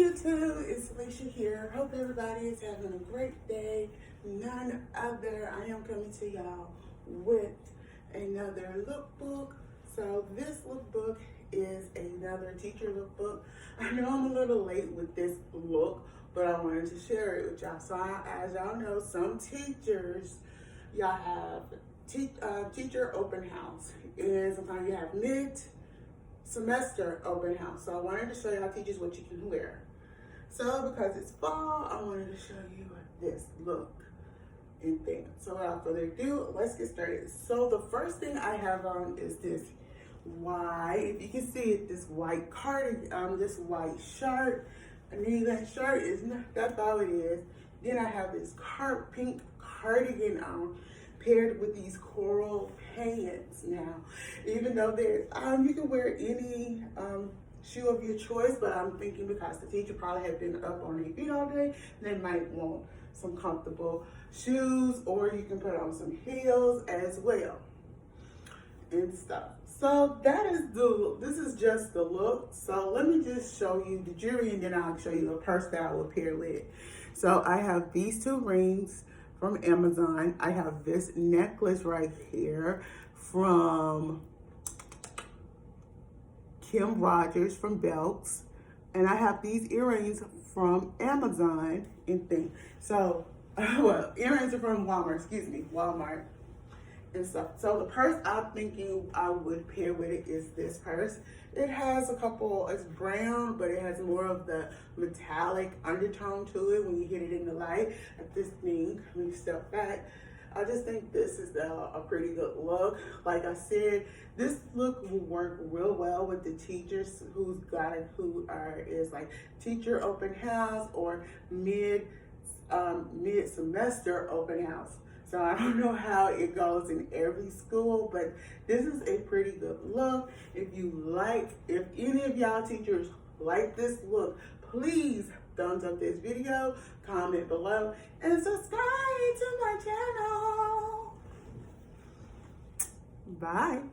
YouTube, it's Alicia here. Hope everybody is having a great day. None other. I am coming to y'all with another lookbook. So this lookbook is another teacher lookbook. I know I'm a little late with this look, but I wanted to share it with y'all. So as y'all know, some teachers, y'all have teacher open house, and sometimes you have mid-semester open house. So I wanted to show y'all teachers what you can wear. So because it's fall, I wanted to show you this look and thing. So without further ado, let's get started. So the first thing I have on is this white, if you can see it, this white cardigan, this white shirt. And then that shirt is not, that's all it is. Then I have this pink cardigan on, paired with these coral pants. Now, even though there's, you can wear any shoe of your choice, but I'm thinking because the teacher probably had been up on their feet all day, they might want some comfortable shoes, or you can put on some heels as well and stuff. So this is just the look. So let me just show you the jewelry, and then I'll show you the purse that I will pair with. So I have these two rings from Amazon. I have this necklace right here from Kim Rogers from Belks. And I have these earrings from Amazon and thing. So, well, earrings are from Walmart and stuff. So the purse I'm thinking I would pair with it is this purse. It has it's brown, but it has more of the metallic undertone to it when you hit it in the light. Like this thing, when you step back, I just think this is a pretty good look. Like I said, this look will work real well with the teachers who is like teacher open house or mid-semester open house. So I don't know how it goes in every school, but this is a pretty good look. If any of y'all teachers like this look, please thumbs up this video, comment below, and subscribe to my channel. Bye.